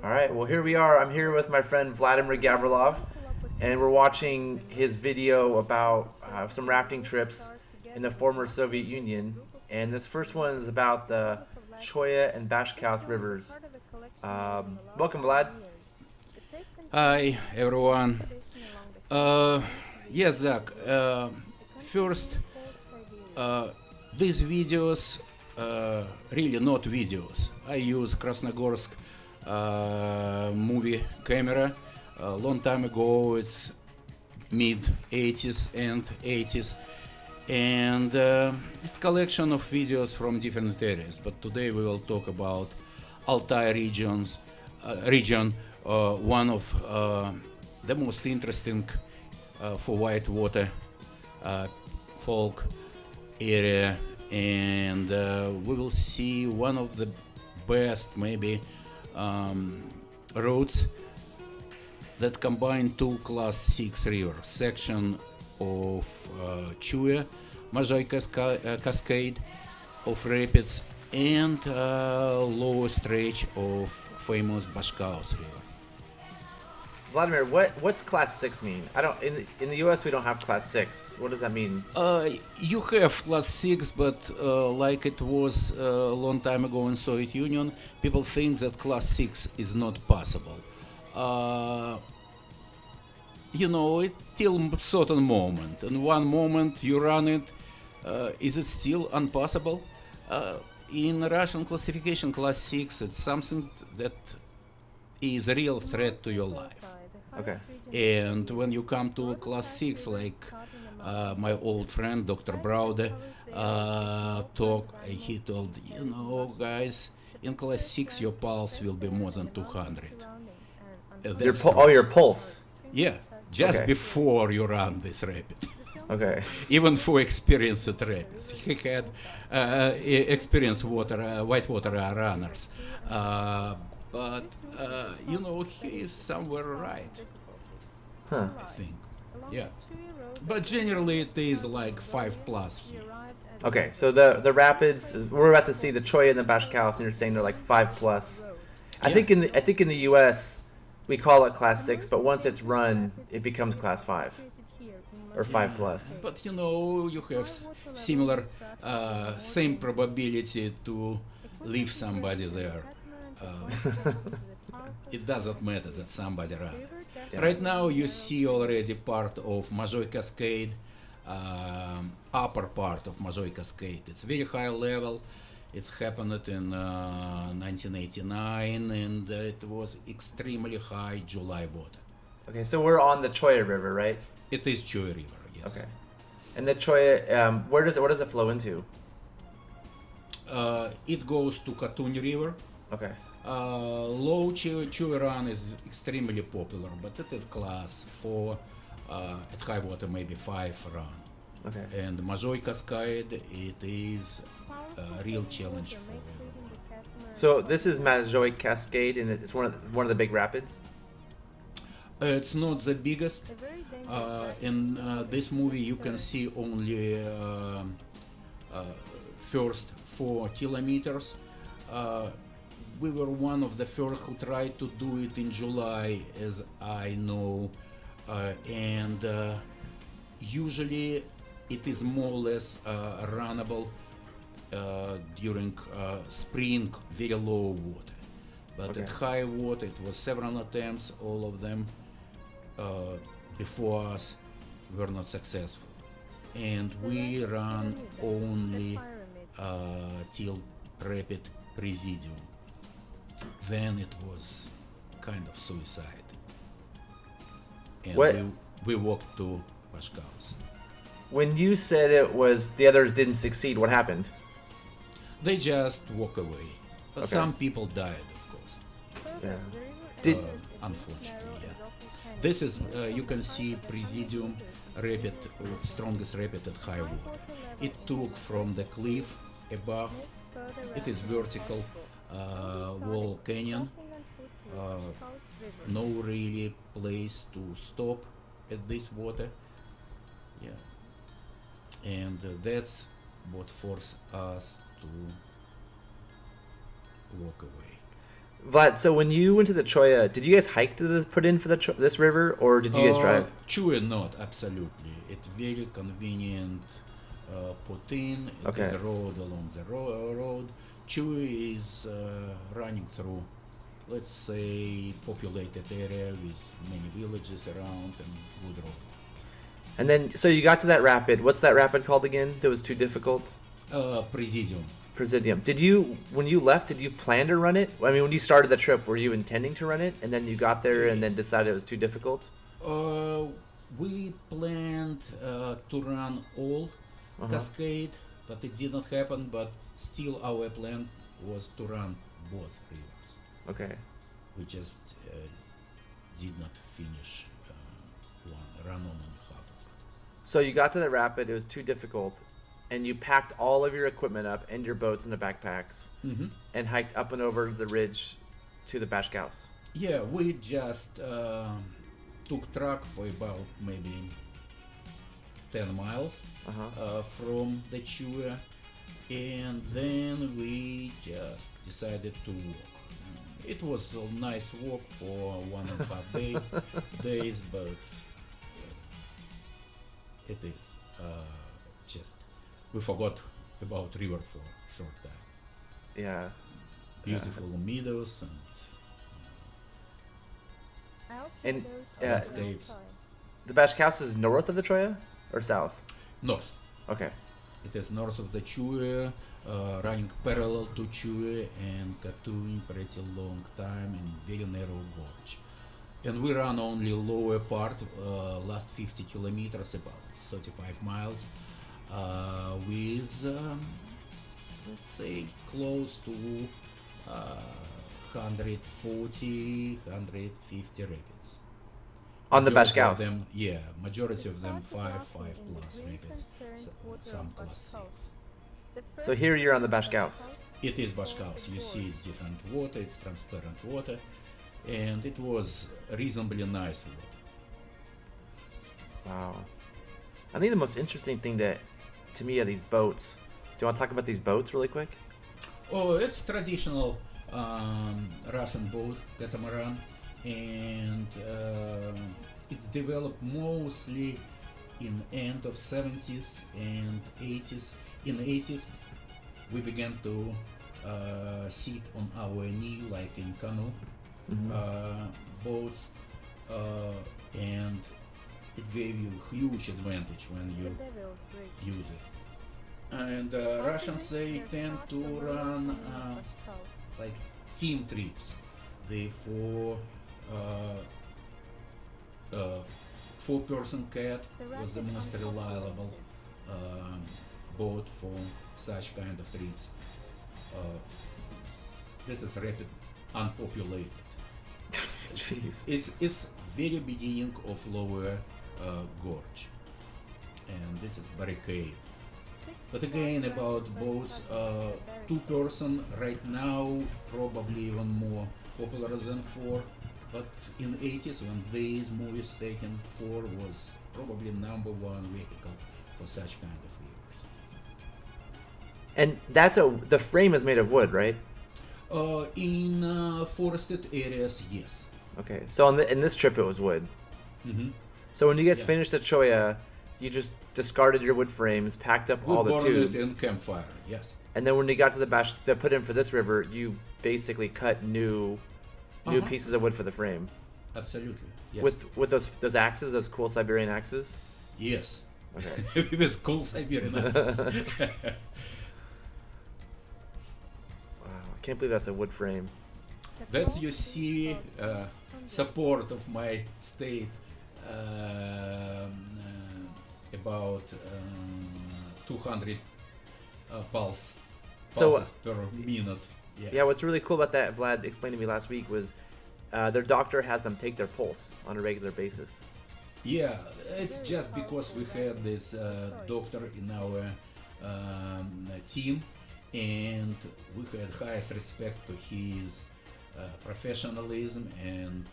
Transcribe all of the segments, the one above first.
All right, well, here we are. I'm here with my friend Vladimir Gavrilov, and we're watching his video about some rafting trips in the former Soviet Union. And this first one is about the Chuya and Bashkaus rivers. Welcome, Vlad. Hi everyone. Uh, yes, Zach. First, uh, these videos really not videos. I use Krasnogorsk movie camera. A long time ago, it's mid 80s and 80s, and it's collection of videos from different areas. But today we will talk about Altai region, one of the most interesting for whitewater uh, folk area, and we will see one of the best maybe um, routes that combine two class 6 rivers, section of Chuya, Cascade of rapids, and lower stretch of famous Bashkaus river. Vladimir, what's class six mean? I don't in the U.S. we don't have class six. What does that mean? You have class 6, but like it was a long time ago in Soviet Union, people think that class 6 is not possible. Uh, it till certain moment. In one moment you run it, is it still impossible? In Russian classification, class 6, it's something that is a real threat to your life. Okay. And when you come to class 6, like my old friend Dr. Braude he told, guys, in class 6 your pulse will be more than 200. That's true. Your pulse. Yeah, just Okay. before you run this rapid. Okay. Even for experienced rapids. He had experienced whitewater runners. But, he is somewhere right, Huh. I think. Yeah. But generally it is like 5 plus here. Okay. So the rapids we're about to see the Troy and the Bashkaus, and you're saying they're like 5 plus. I Yeah. think in the U.S. we call it class six, but once it's run, it becomes class five or five Yeah. plus. But you have similar, same probability to leave somebody there. It doesn't matter that somebody ran. Yeah. Right now you see already part of Mazoi Cascade, upper part of Mazoi Cascade. It's very high level. It's happened in 1989, and it was extremely high July water. Okay. So we're on the Choya River, right? It is Chuya River, yes. Okay. And the Choya, where does it flow into? It goes to Katun River. Okay. Low Chuya run is extremely popular, but it is class 4, at high water maybe 5 run. Okay. And Mazoi Cascade, it is a real challenge for everyone. So this is Majoy Cascade, and it's one of the big rapids. It's not the biggest. In this movie, you can see only first 4 kilometers. Uh, we were one of the first who tried to do it in July, as I know, and usually it is more or less runnable during spring, very low water. But Okay. at high water, it was several attempts, all of them before us were not successful. And we ran only till rapid Presidium. Then it was kind of suicide. And What we walked to Bashkaus. when you said it was the others didn't succeed? What happened? They just walk away. Okay. Some people died, of course. Yeah. Did Unfortunately, yeah. This is, you can see Presidium rapid, strongest rapid at high water. It took from the cliff above, it is vertical wall canyon, no really place to stop at this water. Yeah. And that's what forced us to walk away. Vlad, so when you went to the Chuya, did you guys hike to the put in for this river, or did you guys drive? Chuya not, absolutely. It's very convenient put in. It Okay. is a road along the road. Chuya is running through, let's say, populated area with many villages around and good road. And then, so you got to that rapid. What's that rapid called again? That was too difficult? Presidium. Presidium. Did you, when you left, did you plan to run it? I mean, when you started the trip, were you intending to run it, and then you got there and then decided it was too difficult? We planned to run all Cascade, but it did not happen. But still, our plan was to run both rivers. Okay. We just did not finish run on and half of So you got to the rapid, it was too difficult, and you packed all of your equipment up and your boats in the backpacks it. and hiked up and over the ridge to the Bashkaus. Yeah, we just took truck for about maybe 10 miles from the Chuya, and then we just decided to walk. It was a nice walk for 1.5 days, but it is just we forgot about river for a short time. Yeah. Beautiful meadows And landscapes. the Bashkaus is north of the Chuya or south? North. Okay. It is north of the Chuya, running parallel to Chuya and canoeing pretty long time in very narrow gorge. And we run only lower part, last 50 kilometers, about 35 miles, with, let's say, close to 140, 150 rapids. On the Majority of Bashkaus? them, yeah, majority of them 5 plus rapids, some plus 6. So here you're on the Bashkaus. It is Bashkaus. You see different water, it's transparent water, and it was reasonably nice water. Wow. I think the most interesting thing to me are these boats. Do you want to talk about these boats really quick? Oh, it's traditional Russian boat, catamaran, and it's developed mostly in end of 70s and 80s. In the 80s, we began to sit on our knee like in canoe boats, and it gave you huge advantage when you use it. And Russians, they tend to run like team trips. Therefore, four-person cat was the most reliable boat for such kind of trips. This is rapid, unpopulated. Jeez. It's very beginning of lower gorge, and this is barricade. But again, about boats, two-person right now probably even more popular than four. But in the 80s, when these movies taken, four was probably number one vehicle for such kind of rivers. And the frame is made of wood, right? In forested areas, yes. Okay. So in this trip it was wood. Mm-hmm. So when you guys Yeah. finished the Chuya, you just discarded your wood frames, packed up We all the burned tubes, it in campfire, yes. and then when you got to the put in for this river, you basically cut new pieces of wood for the frame. Absolutely, yes. With those axes, those cool Siberian axes. Yes. Okay. With cool Siberian axes. Wow, I can't believe that's a wood frame. That's you see support of my state about 200 pulses per minute. Yeah, what's really cool about that, Vlad explained to me last week, was their doctor has them take their pulse on a regular basis. Yeah, it's just because we had this doctor in our team, and we had highest respect to his professionalism and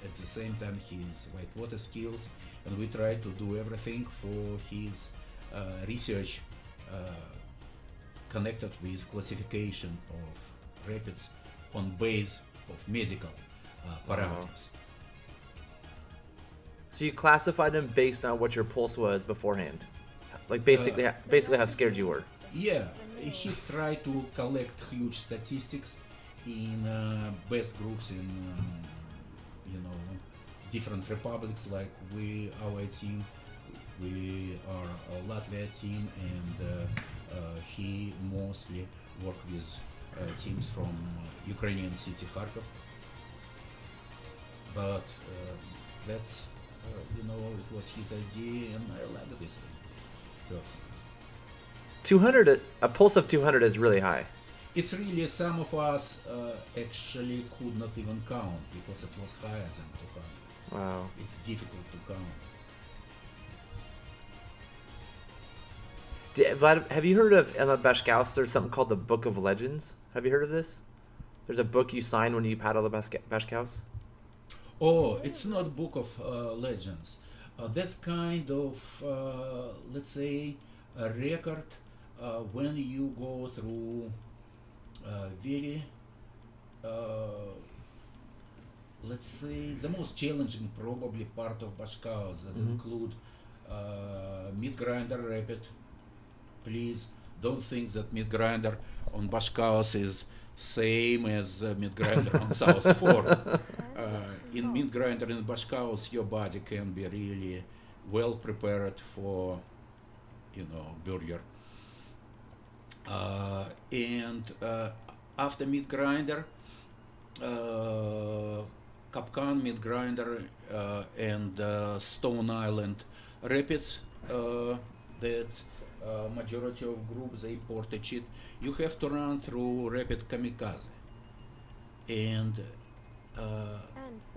at the same time his whitewater skills, and we try to do everything for his research connected with classification of rapids on base of medical parameters. So you classified them based on what your pulse was beforehand, like basically how scared you were. Yeah, he tried to collect huge statistics in best groups in different republics, like our team, we are a Latvia team, and he mostly worked with teams from Ukrainian city Kharkov. But that's it was his idea, and I like this person. 200, a pulse of 200 is really high. It's really, some of us actually could not even count because it was higher than 200. Wow. It's difficult to count. Vlad, have you heard of Bashkaus? There's something called the Book of Legends. Have you heard of this? There's a book you sign when you paddle the Bashkaus. Oh, it's not Book of Legends. That's kind of, let's say, a record when you go through very, let's say, the most challenging probably part of Bashkaus that include mid grinder rapid. Please don't think that mid grinder on Bashkaus is same as mid grinder on South Fork. In mid grinder in Bashkaus, your body can be really well prepared for, burger. And after mid grinder, Kapkan mid grinder and Stone Island rapids that majority of groups they portage it. You have to run through rapid kamikaze, and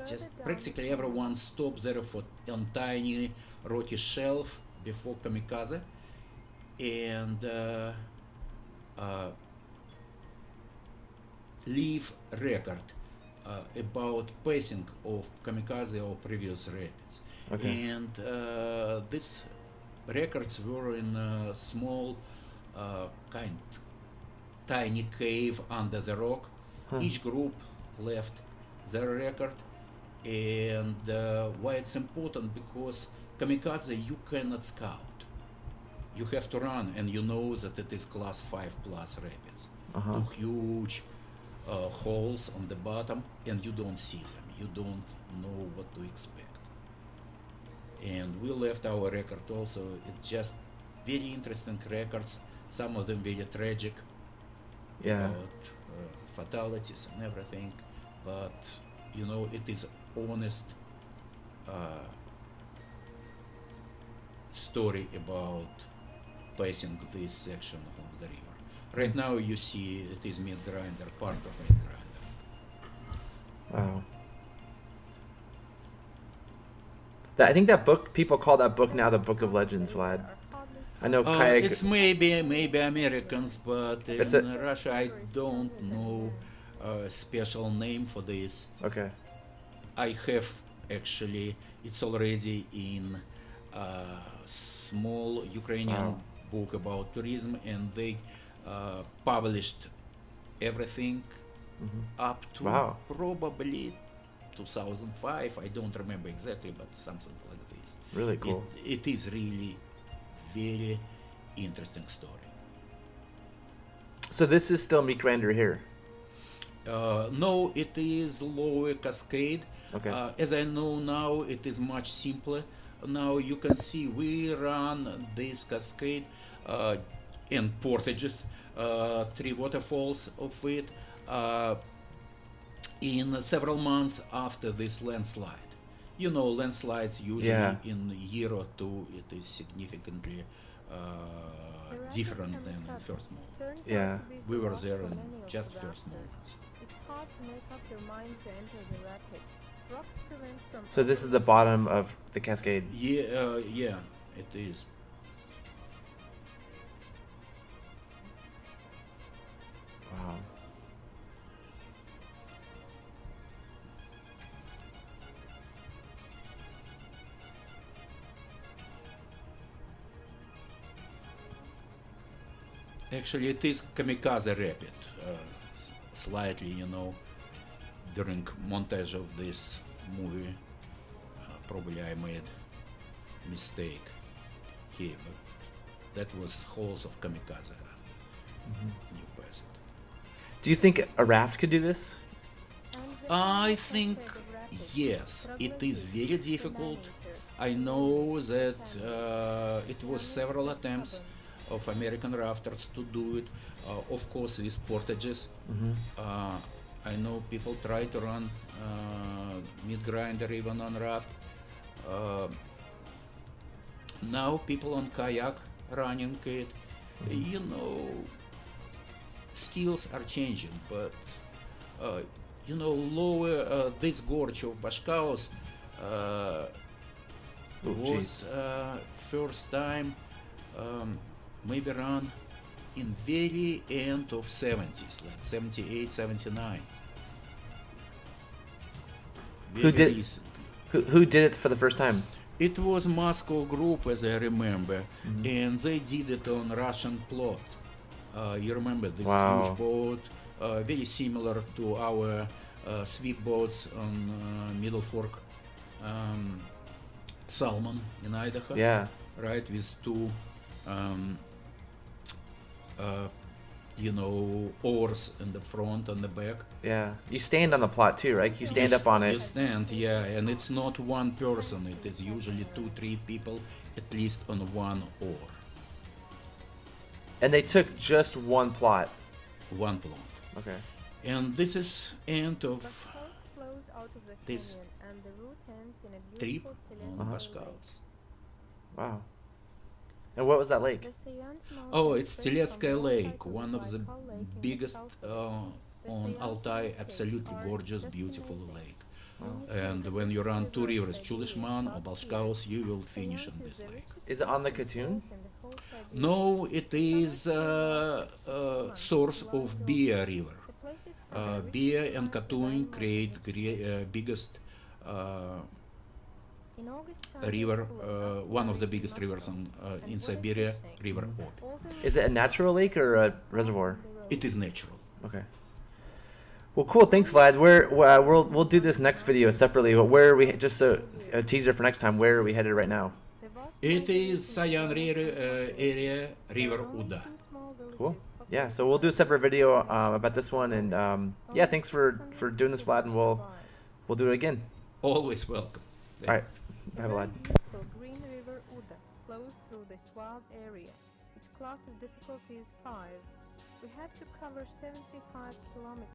just practically everyone stops there for on tiny rocky shelf before kamikaze, and leave record about pacing of kamikaze or previous rapids. Okay. And these records were in a small tiny cave under the rock. Each group left their record, and why it's important, because kamikaze you cannot scout. You have to run, and you know that it is class 5 plus rapids. Two huge holes on the bottom, and you don't see them. You don't know what to expect. And we left our record also. It's just very interesting records. Some of them very tragic. Yeah. About fatalities and everything. But it is honest story about passing this section of the river. Right now you see it is mid grinder, part of mid grinder. Wow. I think that book, people call that book now the Book of Legends, Vlad. I know kayak. It's maybe Americans, but in Russia I don't know a special name for this. Okay. I have actually, it's already in a small Ukrainian book about tourism, and they published everything up to probably 2005. I don't remember exactly, but something like this. Really cool. It is really very interesting story. So this is still meat grinder here. No, it is lower cascade. Okay. As I know now, it is much simpler. Now you can see we run this cascade and portages, 3 waterfalls of it, in several months after this landslide. Landslides usually in a year or two, it is significantly different than in first moment. Yeah. We were there in just first moments. It's hard to make up your mind to enter the rapid. Rocks prevent from. So this is the bottom of the cascade. Yeah, it is. Wow. Actually, it is kamikaze rapid, slightly, during montage of this movie, probably I made mistake here, but that was Halls of Kamikaze. New passage. Do you think a raft could do this? I think yes, it is very difficult. I know that it was several attempts of American rafters to do it, of course with portages. I know people try to run meat grinder even on raft. Now people on kayak running it, you know, skills are changing, but you know, lower this gorge of Bashkaus was first time maybe run in very end of 70s, like 78, 79. Who did- recently. Who did it for the first time? It was Moscow group, as I remember, and they did it on Russian plot. You remember this Wow. huge boat, very similar to our sweep boats on Middle Fork Salmon in Idaho, Yeah. right? With two, you know, oars in the front and the back. Yeah. You stand on the plot too, right? You stand up on You it. stand, yeah, and it's not one person. It is usually 2-3 people, at least on one oar, And they took just one plot. one plot. Okay. And this is end of Bashkaus flows out of the this canyon and the route ends in a trip beautiful on Teletsky lake. Bashkaus. Wow. And what was that lake? The Sayan's mountain Oh, it's stretches Teletsky from one side Lake, to one of the Baikal Lake in the biggest south of the on Sayan's Altai, landscapes absolutely are gorgeous, just beautiful amazing. lake. Many And say when that you the run two river rivers, that Chulishman is or fast Bashkaus, here. you will finish in Sayan's this is the lake. richest Is it on the lake Katoon? in the whole Siberia. No, it is source of Bia River. The place is very rich Bia in and plant Katuin and create animals. biggest In August, Sunday river, school of one of the Moscow biggest rivers and in what Siberia, interesting, River Ob. all the Is it a natural lake or a reservoir? on the road. It is natural. Okay. Well, cool. Thanks, Vlad. We'll do this next video separately. But where are we? Just a teaser for next time. Where are we headed right now? The vast It is mountains Sayan in the area, River There are only Uda. two small villages Cool. of Yeah. this So we'll do a size. separate video about this one. And yeah, thanks for doing this, Vlad. And we'll do it again. Always welcome. Thank All right. The Bye, very Vlad. beautiful Green River Uda flows through the Swab area. Its class of difficulty is 5. We have to cover 75 kilometers.